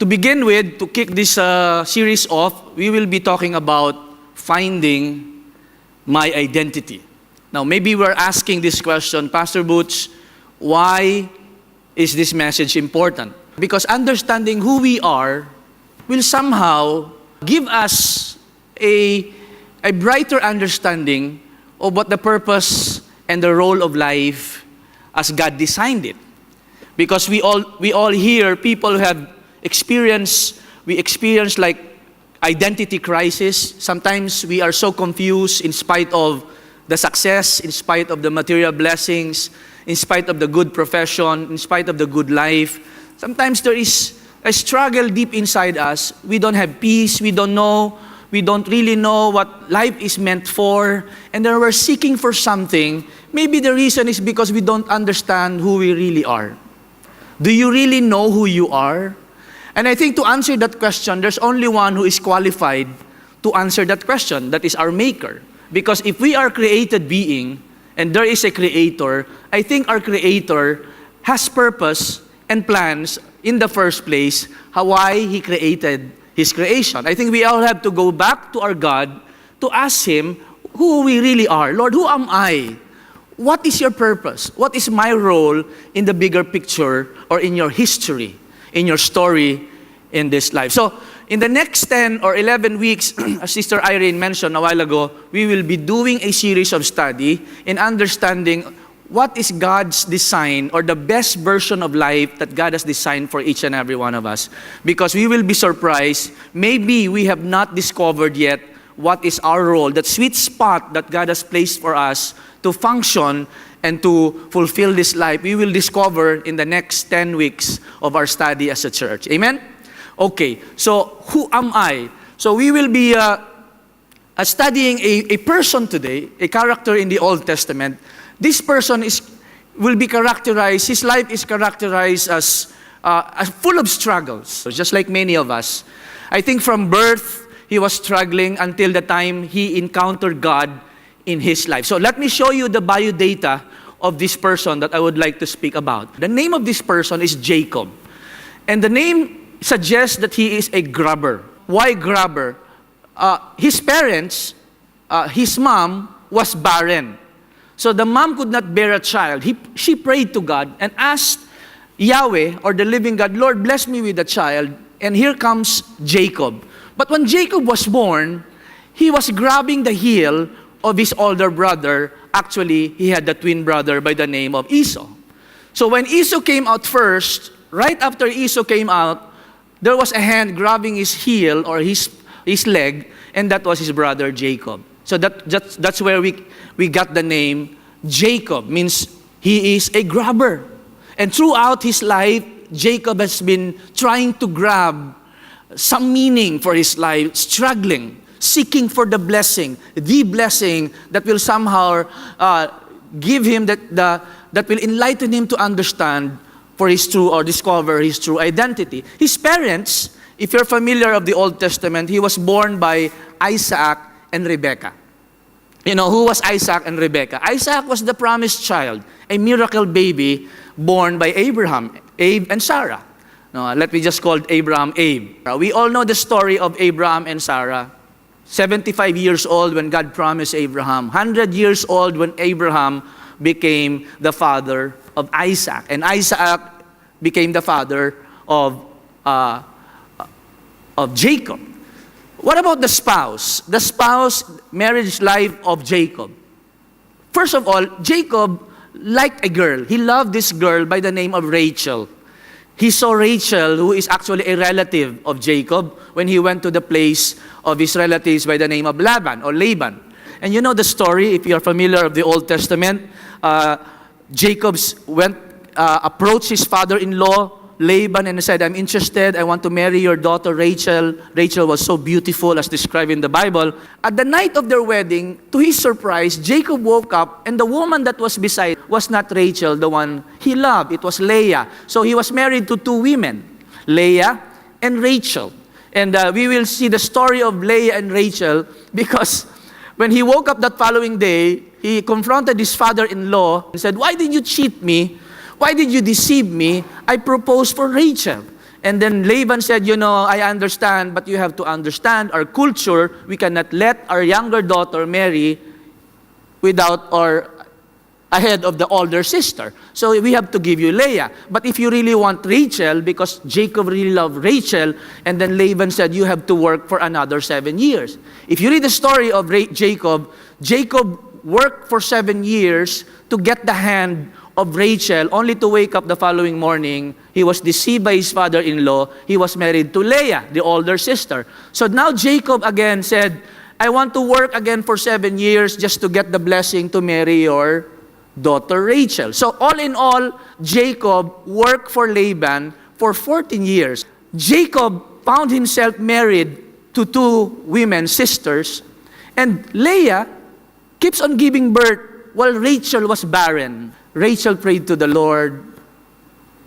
To begin with, to kick this series off, we will be talking about finding my identity. Now, maybe we're asking this question, Pastor Butch, why is this message important? Because understanding who we are will somehow give us a brighter understanding of what the purpose and the role of life as God designed it. Because we all hear people who have we experience like identity crisis. Sometimes we are so confused in spite of the success, in spite of the material blessings, in spite of the good profession, in spite of the good life. Sometimes there is a struggle deep inside us. We don't have peace. We don't really know what life is meant for. And then we're seeking for something. Maybe the reason is because we don't understand who we really are. Do you really know who you are? And I think to answer that question, there's only one who is qualified to answer that question. That is our Maker. Because if we are created being, and there is a Creator, I think our Creator has purpose and plans in the first place, why He created His creation. I think we all have to go back to our God to ask Him who we really are. Lord, who am I? What is your purpose? What is my role in the bigger picture or in your history, in your story in this life? So, in the next 10 or 11 weeks, as Sister Irene mentioned a while ago, we will be doing a series of study in understanding what is God's design or the best version of life that God has designed for each and every one of us. Because we will be surprised, maybe we have not discovered yet what is our role, that sweet spot that God has placed for us to function and to fulfill this life. We will discover in the next 10 weeks of our study as a church. Amen? Okay, so who am I? So we will be studying a person today, a character in the Old Testament. This person will be characterized, his life is characterized as full of struggles, so just like many of us. I think from birth, he was struggling until the time he encountered God in his life. So let me show you the biodata of this person that I would like to speak about. The name of this person is Jacob. And the name suggests that he is a grabber. Why grabber? His parents, his mom was barren. So the mom could not bear a child. She prayed to God and asked Yahweh, or the living God, Lord, bless me with a child. And here comes Jacob. But when Jacob was born, he was grabbing the heel of his older brother. Actually, he had a twin brother by the name of Esau. So when Esau came out first, right after Esau came out, there was a hand grabbing his heel or his leg, and that was his brother Jacob. So that's where we got the name Jacob, means he is a grabber. And throughout his life, Jacob has been trying to grab some meaning for his life, struggling, seeking for the blessing that will somehow give him that will enlighten him to understand for his true or discover his true identity. His parents, if you're familiar of the Old Testament, he was born by Isaac and Rebekah. You know, who was Isaac and Rebekah? Isaac was the promised child, a miracle baby born by Abraham, Abe and Sarah. No, let me just call Abraham Abe. We all know the story of Abraham and Sarah. 75 years old when God promised Abraham. 100 years old when Abraham became the father of Isaac. And Isaac became the father of Jacob. What about the spouse? The spouse marriage life of Jacob. First of all, Jacob liked a girl. He loved this girl by the name of Rachel. He saw Rachel, who is actually a relative of Jacob, when he went to the place of his relatives by the name of Laban or Laban. And you know the story, if you are familiar of the Old Testament, Jacob approached his father-in-law, Laban, and said, I'm interested, I want to marry your daughter Rachel. Rachel was so beautiful as described in the Bible. At the night of their wedding, to his surprise, Jacob woke up and the woman that was beside was not Rachel, the one he loved. It was Leah. So he was married to two women, Leah and Rachel. And we will see the story of Leah and Rachel because when he woke up that following day, he confronted his father-in-law and said, why did you cheat me? Why did you deceive me? I proposed for Rachel. And then Laban said, I understand, but you have to understand our culture. We cannot let our younger daughter marry without or ahead of the older sister. So we have to give you Leah. But if you really want Rachel, because Jacob really loved Rachel, and then Laban said, you have to work for another 7 years. If you read the story of Jacob, Jacob worked for 7 years to get the hand of Rachel, only to wake up the following morning. He was deceived by his father-in-law. He was married to Leah, the older sister. So now Jacob again said, I want to work again for 7 years just to get the blessing to marry your daughter Rachel. So all in all, Jacob worked for Laban for 14 years. Jacob found himself married to 2 women, sisters, and Leah keeps on giving birth while Rachel was barren. Rachel prayed to the Lord,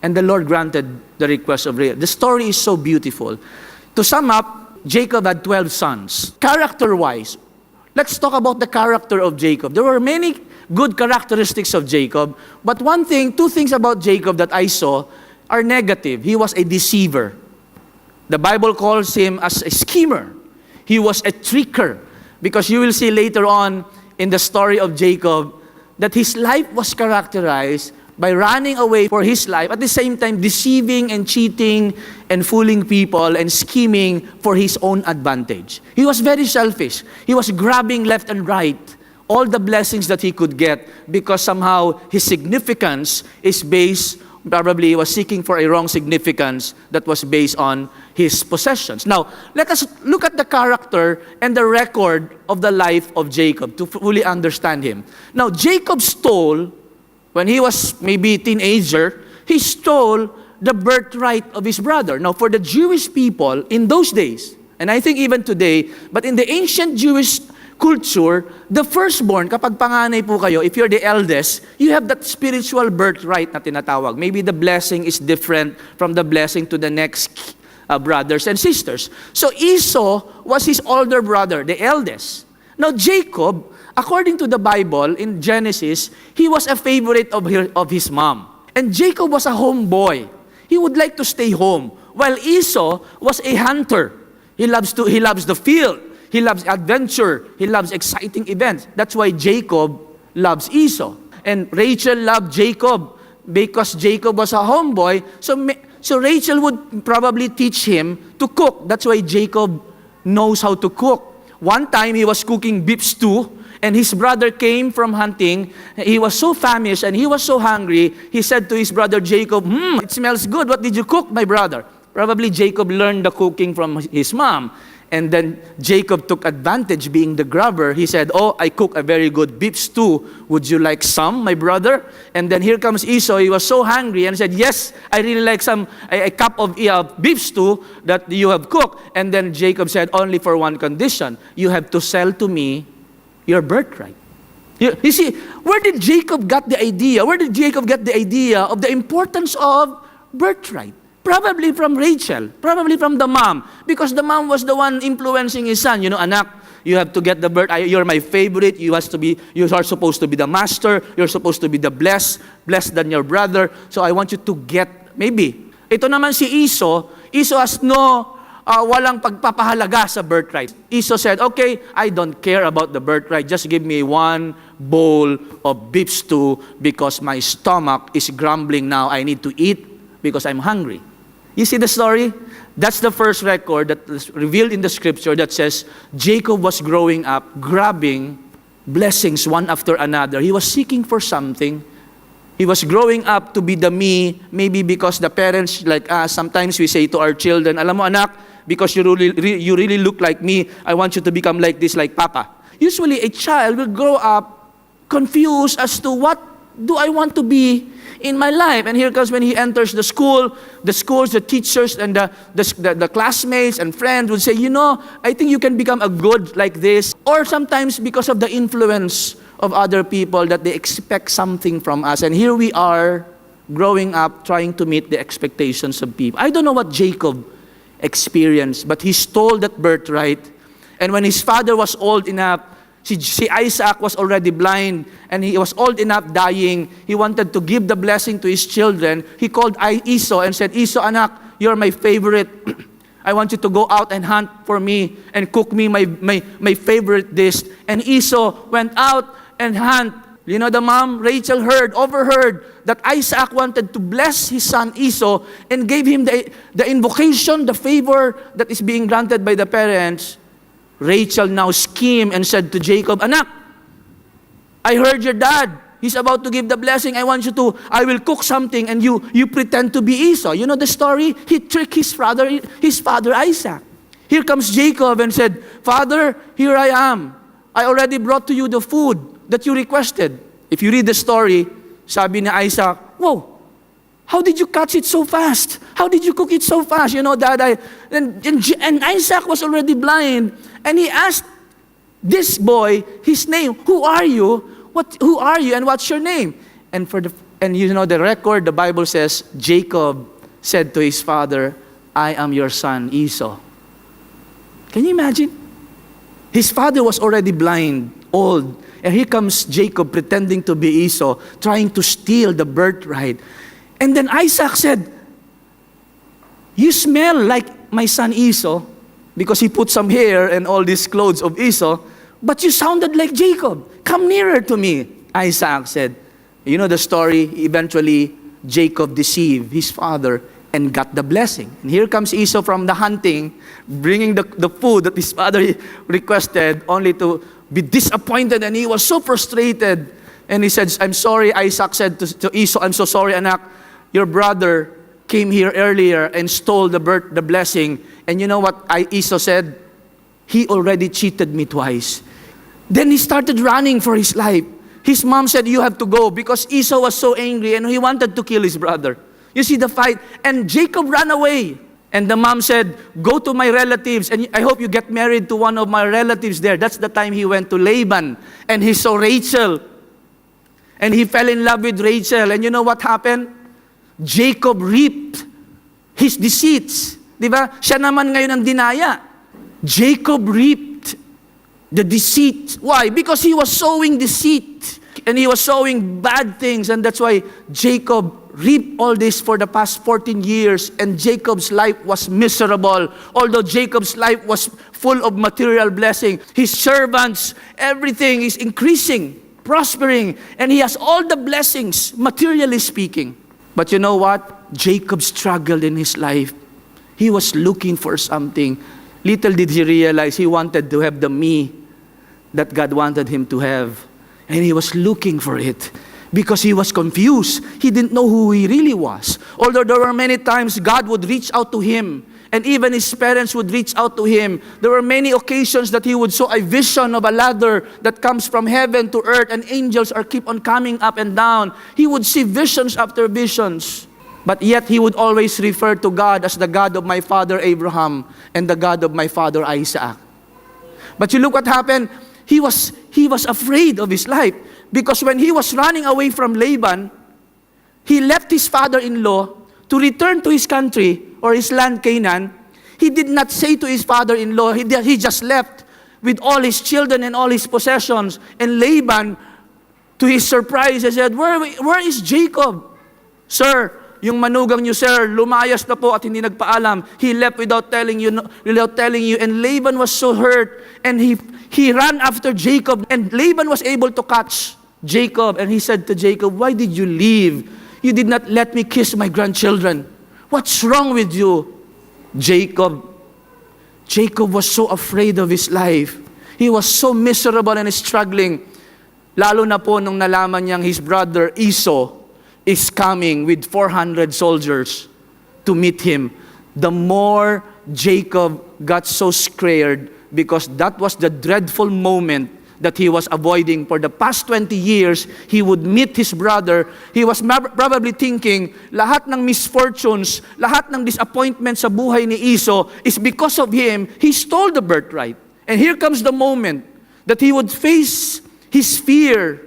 and the Lord granted the request of Rachel. The story is so beautiful. To sum up, Jacob had 12 sons. Character-wise, let's talk about the character of Jacob. There were many good characteristics of Jacob, but 2 things about Jacob that I saw are negative. He was a deceiver. The Bible calls him as a schemer. He was a tricker, because you will see later on in the story of Jacob that his life was characterized by running away for his life, at the same time deceiving and cheating and fooling people and scheming for his own advantage. He was very selfish. He was grabbing left and right all the blessings that he could get, because somehow his significance is based, probably he was seeking for a wrong significance that was based on his possessions. Now, let us look at the character and the record of the life of Jacob to fully understand him. Now, Jacob stole, when he was maybe a teenager, he stole the birthright of his brother. Now, for the Jewish people in those days, and I think even today, but in the ancient Jewish culture, the firstborn, kapag panganay po kayo, if you're the eldest, you have that spiritual birthright na tinatawag. Maybe the blessing is different from the blessing to the next brothers and sisters. So Esau was his older brother, the eldest. Now Jacob, according to the Bible in Genesis, he was a favorite of his mom. And Jacob was a homeboy. He would like to stay home. While Esau was a hunter. He loves the field. He loves adventure. He loves exciting events. That's why Jacob loves Esau. And Rachel loved Jacob because Jacob was a homeboy. So Rachel would probably teach him to cook. That's why Jacob knows how to cook. One time he was cooking beef stew, and his brother came from hunting. He was so famished and he was so hungry. He said to his brother Jacob, it smells good. What did you cook, my brother? Probably Jacob learned the cooking from his mom. And then Jacob took advantage, being the grabber. He said, I cook a very good beef stew. Would you like some, my brother? And then here comes Esau. He was so hungry and said, yes, I really like a cup of beef stew that you have cooked. And then Jacob said, only for one condition. You have to sell to me your birthright. You see, where did Jacob get the idea? Where did Jacob get the idea of the importance of birthright? Probably from Rachel, probably from the mom, because the mom was the one influencing his son. Anak, you have to get the birth. You're my favorite. You are supposed to be the master. You're supposed to be the blessed than your brother. So I want you to get, maybe. Ito naman si Esau has walang pagpapahalaga sa birthright. Esau said, okay, I don't care about the birthright. Just give me one bowl of beef stew because my stomach is grumbling now. I need to eat because I'm hungry. You see the story? That's the first record that is revealed in the scripture that says Jacob was growing up, grabbing blessings one after another. He was seeking for something. He was growing up to be the me, maybe because the parents like us, sometimes we say to our children, alam mo anak, because you really look like me, I want you to become like this, like Papa. Usually a child will grow up confused as to what do I want to be in my life. And here comes when he enters the schools, the teachers, and the classmates and friends would say, I think you can become a good like this. Or sometimes because of the influence of other people that they expect something from us. And here we are growing up trying to meet the expectations of people. I don't know what Jacob experienced, but he stole that birthright. And when his father was old enough, si Isaac was already blind and he was old enough, dying. He wanted to give the blessing to his children. He called Esau and said, Esau, anak, you're my favorite. I want you to go out and hunt for me and cook me my favorite dish. And Esau went out and hunt. You know, the mom, Rachel, overheard that Isaac wanted to bless his son Esau and gave him the invocation, the favor that is being granted by the parents. Rachel now schemed and said to Jacob, Anak, I heard your dad. He's about to give the blessing. I will cook something and you pretend to be Esau. You know the story? He tricked his father Isaac. Here comes Jacob and said, Father, here I am. I already brought to you the food that you requested. If you read the story, sabi ni Isaac, whoa, how did you catch it so fast? How did you cook it so fast? You know, Dad, and Isaac was already blind. And he asked this boy his name. Who are you? Who are you and what's your name? And you know the record, the Bible says, Jacob said to his father, I am your son Esau. Can you imagine? His father was already blind, old. And here comes Jacob pretending to be Esau, trying to steal the birthright. And then Isaac said, you smell like my son Esau, because he put some hair and all these clothes of Esau, but you sounded like Jacob. Come nearer to me, Isaac said. You know the story, eventually Jacob deceived his father and got the blessing. And here comes Esau from the hunting, bringing the food that his father requested, only to be disappointed, and he was so frustrated. And he said, I'm sorry, Isaac said to Esau, I'm so sorry, anak, your brother came here earlier and stole the blessing. And you know what Esau said? He already cheated me twice. Then he started running for his life. His mom said, you have to go, because Esau was so angry and he wanted to kill his brother. You see the fight? And Jacob ran away. And the mom said, go to my relatives, and I hope you get married to one of my relatives there. That's the time he went to Laban, and he saw Rachel. And he fell in love with Rachel. And you know what happened? Jacob reaped his deceits. Diba? Siya naman ngayon ang dinaya. Jacob reaped the deceit. Why? Because he was sowing deceit. And he was sowing bad things. And that's why Jacob reaped all this for the past 14 years. And Jacob's life was miserable. Although Jacob's life was full of material blessing. His servants, everything is increasing, prospering. And he has all the blessings, materially speaking. But you know what? Jacob struggled in his life. He was looking for something. Little did he realize he wanted to have the me that God wanted him to have. And he was looking for it because he was confused. He didn't know who he really was. Although there were many times God would reach out to him, and even his parents would reach out to him. There were many occasions that he would saw a vision of a ladder that comes from heaven to earth, and angels are keep on coming up and down. He would see visions after visions. But yet he would always refer to God as the God of my father Abraham and the God of my father Isaac. But you look what happened. He was afraid of his life, because when he was running away from Laban, he left his father-in-law to return to his country or his land Canaan. He did not say to his father-in-law, he just left with all his children and all his possessions. And Laban, to his surprise, he said, where is Jacob? Sir, yung manugang niyo, sir, lumayas na po at hindi nagpaalam. He left without telling you. And Laban was so hurt, and he ran after Jacob, and Laban was able to catch Jacob. And he said to Jacob, why did you leave? You did not let me kiss my grandchildren. What's wrong with you? Jacob was so afraid of his life. He was so miserable and struggling. Lalo na po nung nalaman niyang his brother Esau is coming with 400 soldiers to meet him. The more Jacob got so scared, because that was the dreadful moment that he was avoiding for the past 20 years. He would meet his brother. He was probably thinking, lahat ng misfortunes, lahat ng disappointments sa buhay ni Esau is because of him. He stole the birthright. And here comes the moment that he would face his fear,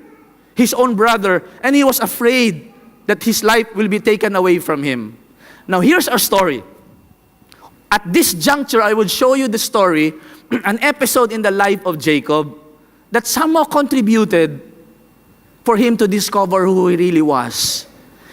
his own brother, and he was afraid that his life will be taken away from him. Now here's our story. At this juncture, I would show you the story, an episode in the life of Jacob that somehow contributed for him to discover who he really was.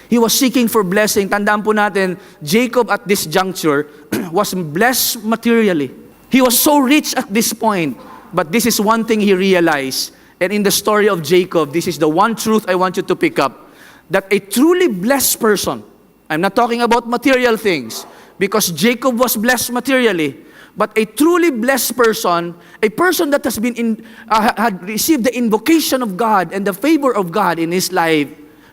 He was seeking for blessing. Tandaan po natin, Jacob at this juncture was blessed materially. He was so rich at this point. But this is one thing he realized. And in the story of Jacob, this is the one truth I want you to pick up. That a truly blessed person, I'm not talking about material things, because Jacob was blessed materially, but a truly blessed person, a person that has been had received the invocation of God and the favor of God in his life,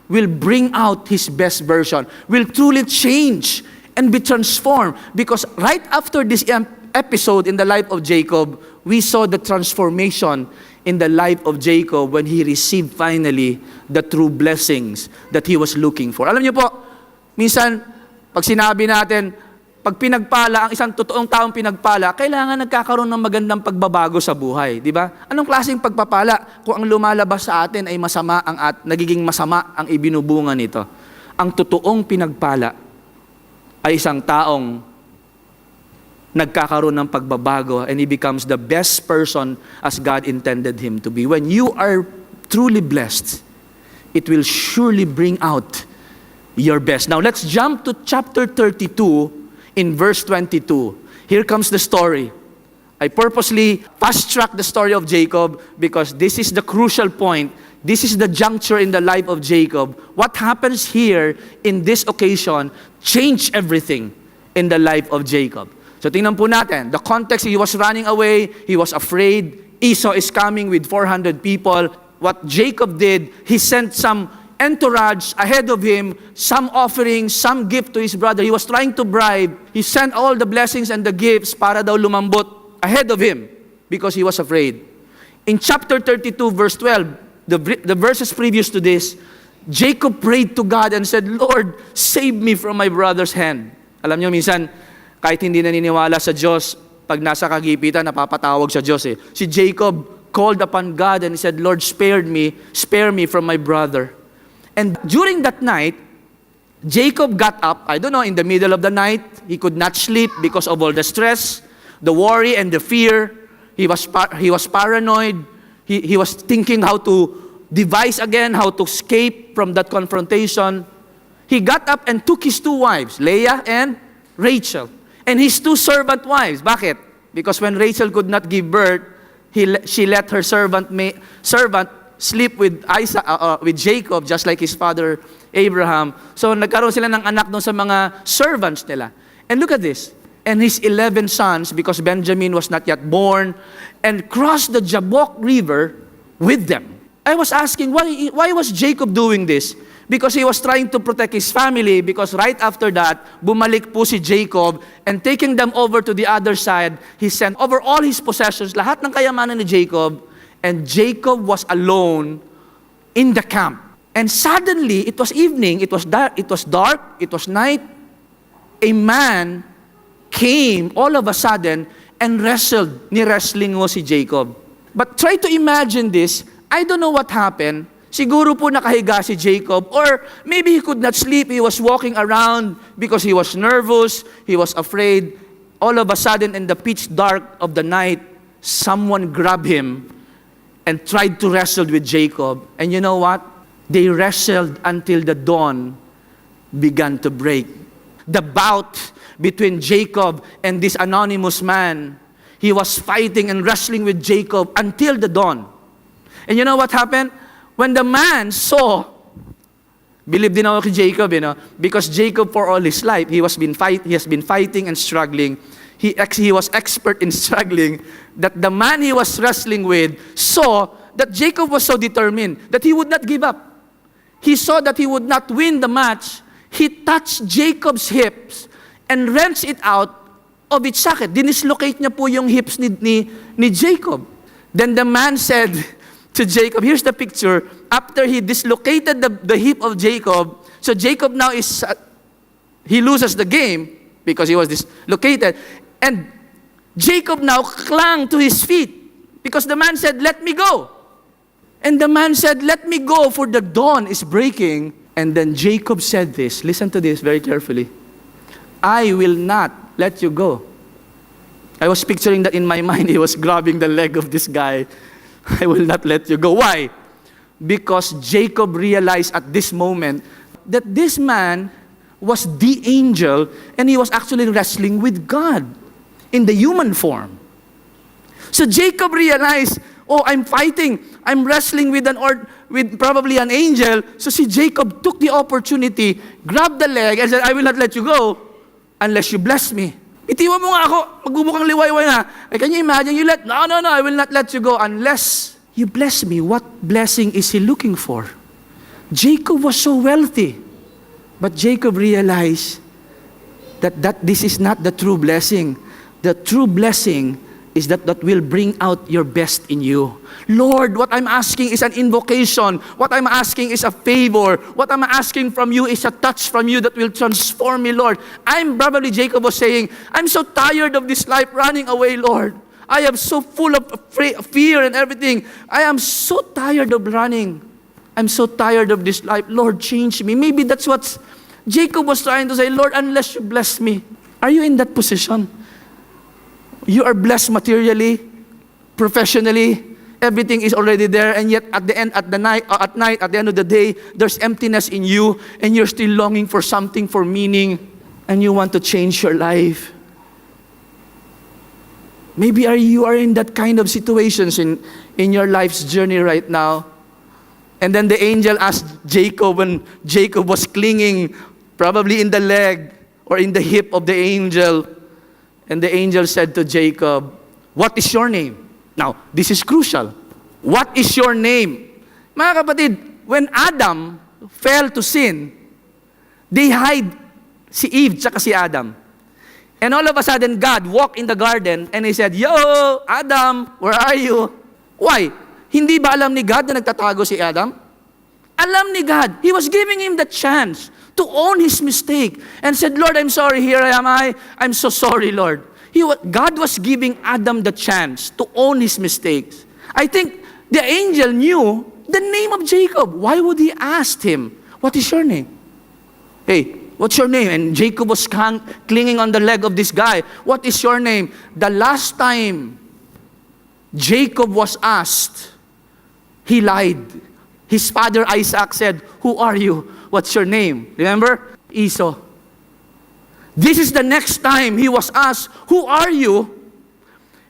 will bring out his best version, will truly change and be transformed. Because right after this episode in the life of Jacob, we saw the transformation in the life of Jacob when he received finally the true blessings that he was looking for. Alam niyo po, minsan, pag sinabi natin, pag pinagpala, ang isang totoong taong pinagpala, kailangan nagkakaroon ng magandang pagbabago sa buhay, di ba? Anong klaseng pagpapala kung ang lumalabas sa atin ay masama at nagiging masama ang ibinubunga nito? Ang totoong pinagpala ay isang taong nagkakaroon ng pagbabago and he becomes the best person as God intended him to be. When you are truly blessed, it will surely bring out your best. Now let's jump to chapter 32 in verse 22. Here comes the story. I purposely fast-track the story of Jacob because this is the crucial point. This is the juncture in the life of Jacob. What happens here in this occasion changed everything in the life of Jacob. So tingnan po natin, the context, he was running away, he was afraid, Esau is coming with 400 people. What Jacob did, he sent some entourage ahead of him, some offering, some gift to his brother. He was trying to bribe. He sent all the blessings and the gifts para daw lumambot ahead of him because he was afraid. In chapter 32, verse 12, the verses previous to this, Jacob prayed to God and said, Lord, save me from my brother's hand. Alam niyo, minsan, kahit hindi naniniwala sa Diyos, pag nasa kagipitan, napapatawag sa Diyos eh. Si Jacob called upon God and he said, Lord, spare me from my brother. And during that night, Jacob got up, I don't know, in the middle of the night. He could not sleep because of all the stress, the worry, and the fear. He was paranoid. He was thinking how to devise again, how to escape from that confrontation. He got up and took his two wives, Leah and Rachel, and his two servant wives. Bakit? Because when Rachel could not give birth, she let her servant sleep with with Jacob, just like his father Abraham. So nagkaroon sila ng anak doon sa mga servants nila. And look at this. And his 11 sons, because Benjamin was not yet born, and crossed the Jabbok River with them. I was asking, why was Jacob doing this? Because he was trying to protect his family, because right after that, bumalik po si Jacob, and taking them over to the other side, he sent over all his possessions, lahat ng kayamanan ni Jacob, and Jacob was alone in the camp. And suddenly, it was evening, it was dark, it was night. A man came all of a sudden and wrestled. Ni-wrestling mo si Jacob. But try to imagine this. I don't know what happened. Siguro po nakahiga si Jacob, or maybe he could not sleep. He was walking around because he was nervous, he was afraid. All of a sudden, in the pitch dark of the night, someone grabbed him and tried to wrestle with Jacob. And you know what? They wrestled until the dawn began to break. The bout between Jacob and this anonymous man, he was fighting and wrestling with Jacob until the dawn. And you know what happened? When the man saw, believe din ako kay Jacob, because Jacob for all his life, he has been fighting and struggling. He was expert in struggling, that the man he was wrestling with saw that Jacob was so determined that he would not give up. He saw that he would not win the match. He touched Jacob's hips and wrenched it out of its socket. Dinislocate niya po yung hips ni Jacob. Then the man said to Jacob, here's the picture, after he dislocated the hip of Jacob, so Jacob now he loses the game because he was dislocated, and Jacob now clung to his feet because the man said, let me go. And the man said, let me go, for the dawn is breaking. And then Jacob said this, listen to this very carefully, I will not let you go. I was picturing that in my mind. He was grabbing the leg of this guy. I will not let you go. Why? Because Jacob realized at this moment, that this man was the angel and he was actually wrestling with God in the human form. So Jacob realized, oh, I'm fighting. I'm wrestling with with probably an angel. So si Jacob took the opportunity, grabbed the leg, and said, I will not let you go unless you bless me. Itiwan mo nga ako, magbubukang liwayway na. Can you imagine? No, I will not let you go unless you bless me. What blessing is he looking for? Jacob was so wealthy. But Jacob realized that this is not the true blessing. The true blessing is that will bring out your best in you. Lord, what I'm asking is an invocation. What I'm asking is a favor. What I'm asking from you is a touch from you that will transform me, Lord. Probably Jacob was saying, I'm so tired of this life running away, Lord. I am so full of fear and everything. I am so tired of running. I'm so tired of this life. Lord, change me. Maybe that's what Jacob was trying to say, Lord, unless you bless me. Are you in that position? You are blessed materially, professionally, everything is already there, and yet at the end of the day, there's emptiness in you, and you're still longing for something, for meaning, and you want to change your life. Maybe you are in that kind of situations in your life's journey right now. And then the angel asked Jacob, when Jacob was clinging, probably in the leg or in the hip of the angel, and the angel said to Jacob, what is your name? Now, this is crucial. What is your name? Mga kapatid, when Adam fell to sin, they hide si Eve tsaka si Adam. And all of a sudden, God walked in the garden and He said, Yo, Adam, where are you? Why? Hindi ba alam ni God na nagtatago si Adam? Alam ni God. He was giving him the chance to own his mistake and said, Lord, I'm sorry, here I am. I'm so sorry, Lord. God was giving Adam the chance to own his mistakes. I think the angel knew the name of Jacob. Why would he ask him, what is your name? Hey, what's your name? And Jacob was clinging on the leg of this guy. What is your name? The last time Jacob was asked, he lied. His father Isaac said, who are you? What's your name? Remember? Esau. This is the next time he was asked, who are you?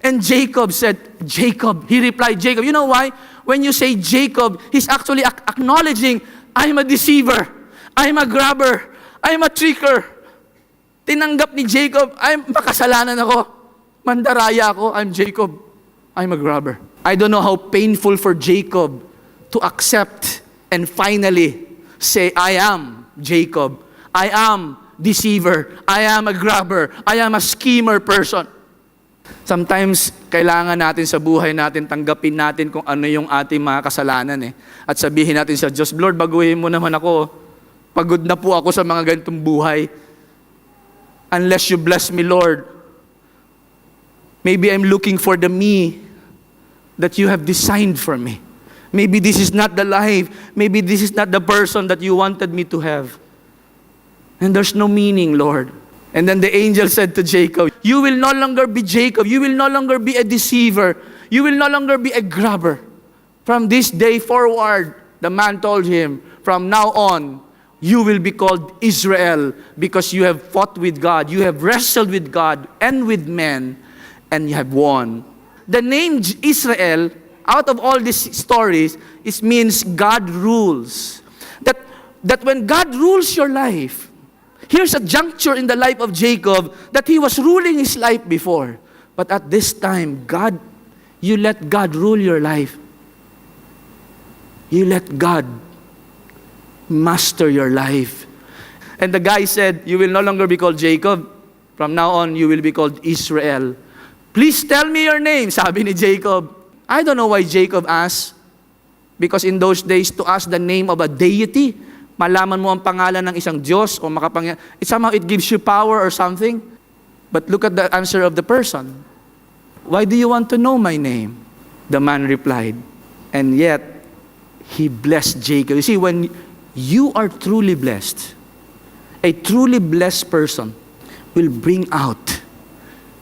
And Jacob said, Jacob. He replied, Jacob. You know why? When you say Jacob, he's actually acknowledging, I'm a deceiver. I'm a grabber. I'm a tricker. Tinanggap ni Jacob, makasalanan ako. Mandaraya ako. I'm Jacob. I'm a grabber. I don't know how painful for Jacob to accept and finally say, I am Jacob. I am deceiver. I am a grabber. I am a schemer person. Sometimes, kailangan natin sa buhay natin, tanggapin natin kung ano yung ating mga kasalanan. At sabihin natin sa Diyos, Lord, baguhin mo naman ako. Pagod na po ako sa mga ganitong buhay. Unless you bless me, Lord. Maybe I'm looking for the me that you have designed for me. Maybe this is not the life. Maybe this is not the person that you wanted me to have. And there's no meaning, Lord. And then the angel said to Jacob, you will no longer be Jacob. You will no longer be a deceiver. You will no longer be a grabber. From this day forward, the man told him, from now on, you will be called Israel because you have fought with God. You have wrestled with God and with men, and you have won. The name Israel, out of all these stories, it means God rules. That when God rules your life, here's a juncture in the life of Jacob that he was ruling his life before. But at this time, you let God rule your life. You let God master your life. And the guy said, you will no longer be called Jacob. From now on, you will be called Israel. Please tell me your name, sabi ni Jacob. I don't know why Jacob asked. Because in those days, to ask the name of a deity, malaman mo ang pangalan ng isang Diyos o makapangyarihan, somehow it gives you power or something. But look at the answer of the person. Why do you want to know my name? The man replied. And yet, he blessed Jacob. You see, when you are truly blessed, a truly blessed person will bring out.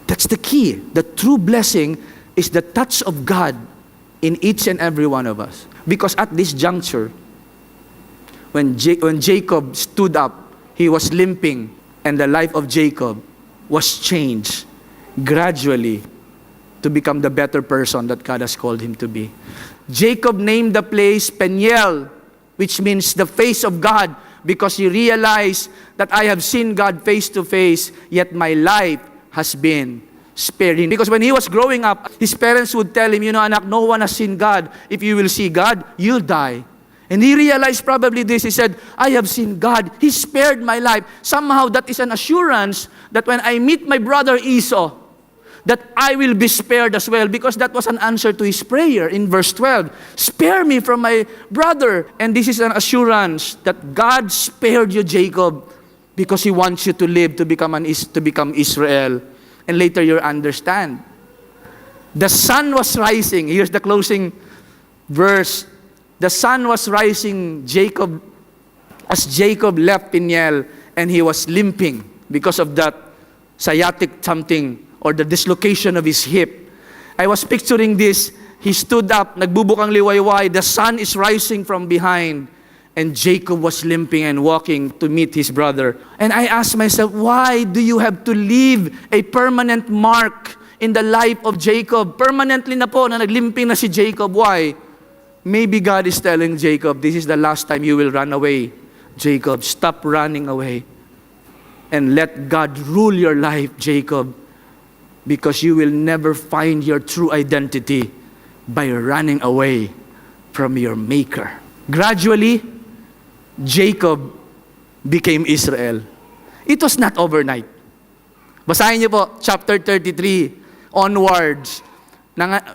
That's the key. The true blessing is the touch of God in each and every one of us. Because at this juncture, when Jacob stood up, he was limping, and the life of Jacob was changed gradually to become the better person that God has called him to be. Jacob named the place Peniel, which means the face of God, because he realized that I have seen God face to face, yet my life has been spared him. Because when he was growing up, his parents would tell him, anak, no one has seen God. If you will see God, you'll die. And he realized probably this. He said, I have seen God. He spared my life. Somehow that is an assurance that when I meet my brother Esau, that I will be spared as well, because that was an answer to his prayer in verse 12. Spare me from my brother. And this is an assurance that God spared you, Jacob, because he wants you to live to become Israel. And later you'll understand. The sun was rising. Here's the closing verse. The sun was rising, as Jacob left Peniel, and he was limping because of that sciatic something, or the dislocation of his hip. I was picturing this. He stood up, nagbubukang liwayway, the sun is rising from behind, and Jacob was limping and walking to meet his brother. And I asked myself, why do you have to leave a permanent mark in the life of Jacob? Permanently na po, na naglimping na si Jacob. Why? Maybe God is telling Jacob, this is the last time you will run away. Jacob, stop running away. And let God rule your life, Jacob. Because you will never find your true identity by running away from your Maker. Gradually, Jacob became Israel. It was not overnight. Basahin niyo po, chapter 33 onwards.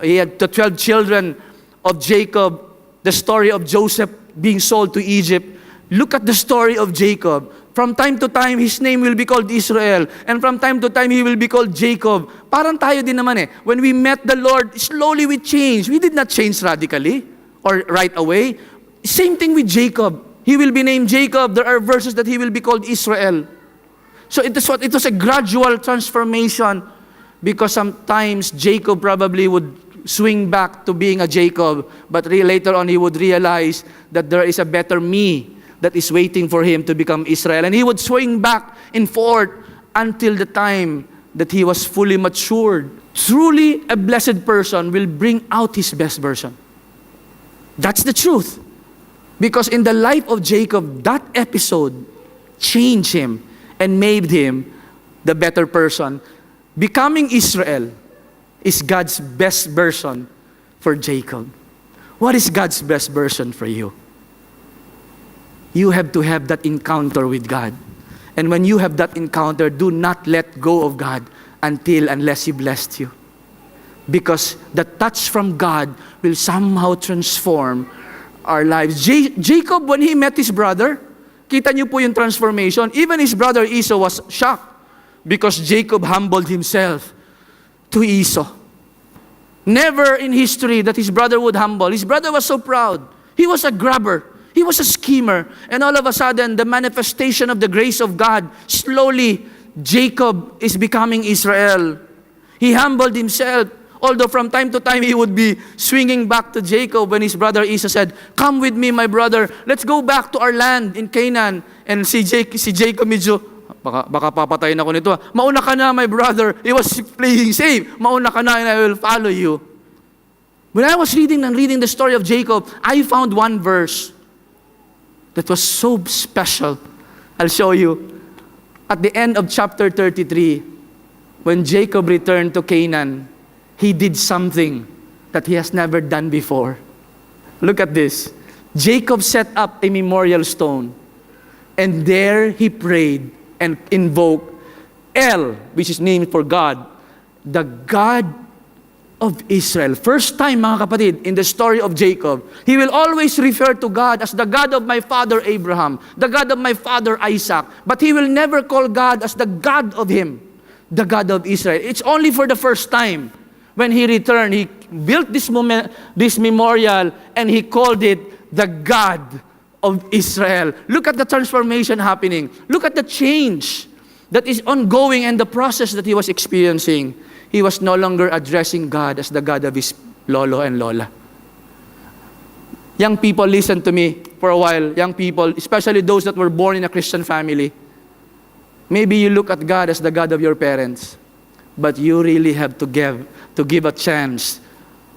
He had the 12 children of Jacob, the story of Joseph being sold to Egypt. Look at the story of Jacob. From time to time, his name will be called Israel. And from time to time, he will be called Jacob. Parang tayo din naman eh. When we met the Lord, slowly we changed. We did not change radically or right away. Same thing with Jacob. He will be named Jacob. There are verses that he will be called Israel. So it was a gradual transformation, because sometimes Jacob probably would swing back to being a Jacob, but later on he would realize that there is a better me that is waiting for him to become Israel. And he would swing back and forth until the time that he was fully matured. Truly, a blessed person will bring out his best version. That's the truth. Because in the life of Jacob, that episode changed him and made him the better person. Becoming Israel is God's best version for Jacob. What is God's best version for you? You have to have that encounter with God. And when you have that encounter, do not let go of God unless He blessed you. Because the touch from God will somehow transform our lives. Jacob, when he met his brother, kita niyo po yung transformation. Even his brother Esau was shocked because Jacob humbled himself to Esau. Never in history that his brother would humble. His brother was so proud. He was a grabber. He was a schemer. And all of a sudden, the manifestation of the grace of God, slowly, Jacob is becoming Israel. He humbled himself. Although from time to time, he would be swinging back to Jacob when his brother Esau said, "Come with me, my brother. Let's go back to our land in Canaan." And si Jacob medyo, baka papatayin ako nito. Mauna ka na, my brother. He was playing safe. Mauna ka na and I will follow you. When I was reading the story of Jacob, I found one verse that was so special. I'll show you. At the end of chapter 33, when Jacob returned to Canaan, he did something that he has never done before. Look at this. Jacob set up a memorial stone, and there he prayed and invoked El, which is named for God, the God of Israel. First time, mga kapatid, in the story of Jacob, he will always refer to God as the God of my father Abraham, the God of my father Isaac, but he will never call God as the God of him, the God of Israel. It's only for the first time. When he returned, he built this memorial, and he called it the God of Israel. Look at the transformation happening. Look at the change that is ongoing and the process that he was experiencing. He was no longer addressing God as the God of his lolo and lola. Young people, listen to me. for a while, young people, especially those that were born in a Christian family. Maybe you look at God as the God of your parents, but you really have to give a chance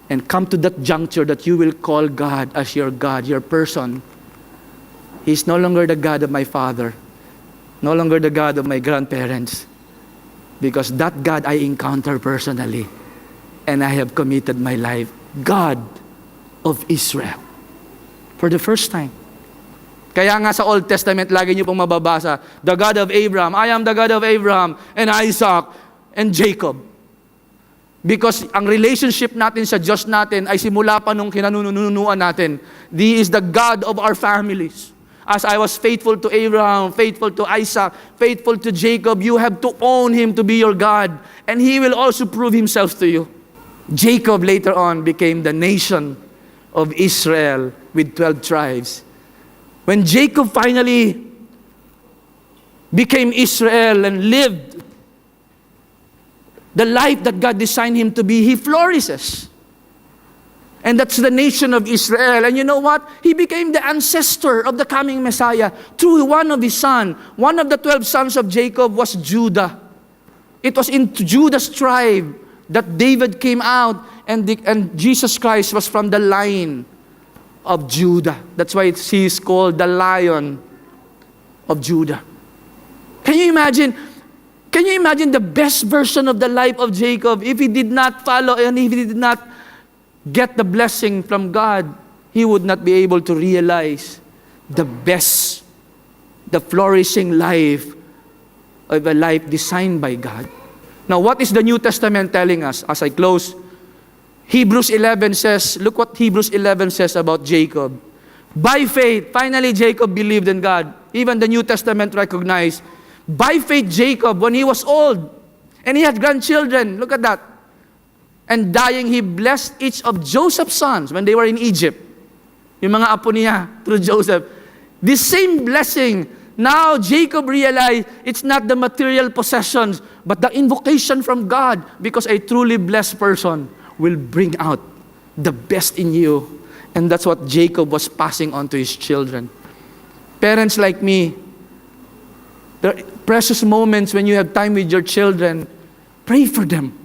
and come to that juncture that you will call God as your God, your person. He's no longer the God of my father, no longer the God of my grandparents, because that God I encounter personally, and I have committed my life. God of Israel. For the first time. Kaya nga sa Old Testament, lagi niyo pong mababasa, the God of Abraham, I am the God of Abraham, and Isaac, and Jacob. Because ang relationship natin sa Diyos natin ay simula pa nung kinanununuan natin. He is the God of our families. As I was faithful to Abraham, faithful to Isaac, faithful to Jacob, you have to own Him to be your God. And He will also prove Himself to you. Jacob later on became the nation of Israel with 12 tribes. When Jacob finally became Israel and lived the life that God designed him to be, he flourishes. And that's the nation of Israel. And you know what? He became the ancestor of the coming Messiah through one of his sons. One of the 12 sons of Jacob was Judah. It was in Judah's tribe that David came out, and Jesus Christ was from the line of Judah. That's why he is called the Lion of Judah. Can you imagine? Can you imagine the best version of the life of Jacob if he did not follow and if he did not get the blessing from God? He would not be able to realize the best, the flourishing life of a life designed by God. Now, what is the New Testament telling us? As I close, Hebrews 11 says, look what Hebrews 11 says about Jacob. By faith, finally Jacob believed in God. Even the New Testament recognized, by faith Jacob, when he was old, and he had grandchildren, look at that, and dying, he blessed each of Joseph's sons when they were in Egypt. Yung mga apo niya through Joseph. This same blessing, now Jacob realized it's not the material possessions, but the invocation from God, because a truly blessed person will bring out the best in you. And that's what Jacob was passing on to his children. Parents like me, there are precious moments when you have time with your children, pray for them.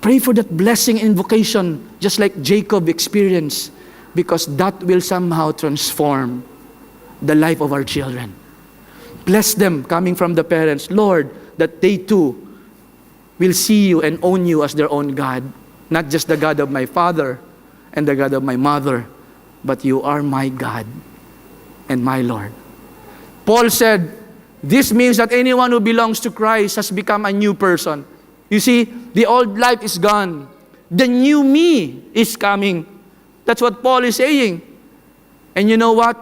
Pray for that blessing invocation, just like Jacob experienced, because that will somehow transform the life of our children. Bless them coming from the parents. Lord, that they too will see you and own you as their own God. Not just the God of my father and the God of my mother, but you are my God and my Lord. Paul said, this means that anyone who belongs to Christ has become a new person. You see, the old life is gone. The new me is coming. That's what Paul is saying. And you know what?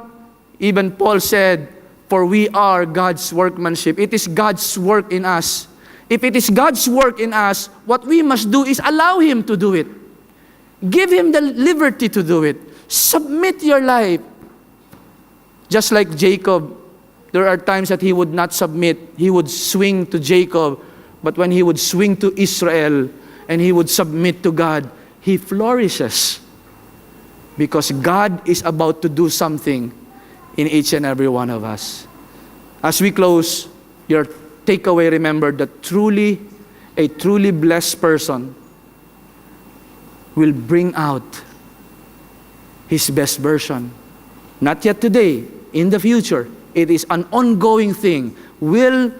Even Paul said, for we are God's workmanship. It is God's work in us. If it is God's work in us, what we must do is allow Him to do it. Give Him the liberty to do it. Submit your life. Just like Jacob, there are times that he would not submit. He would swing to Jacob. But when he would swing to Israel and he would submit to God, he flourishes. Because God is about to do something in each and every one of us. As we close, your takeaway, remember that a truly blessed person will bring out his best version. Not yet today, in the future. It is an ongoing thing. Will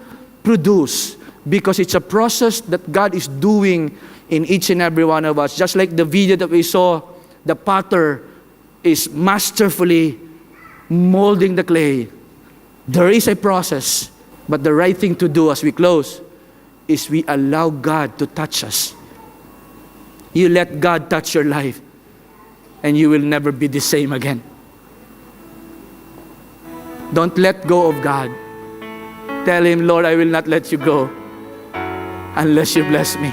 produce, because it's a process that God is doing in each and every one of us. Just like the video that we saw, the potter is masterfully molding the clay. There is a process, but the right thing to do as we close is we allow God to touch us. You let God touch your life, and you will never be the same again. Don't let go of God. Tell Him, Lord, I will not let you go unless you bless me.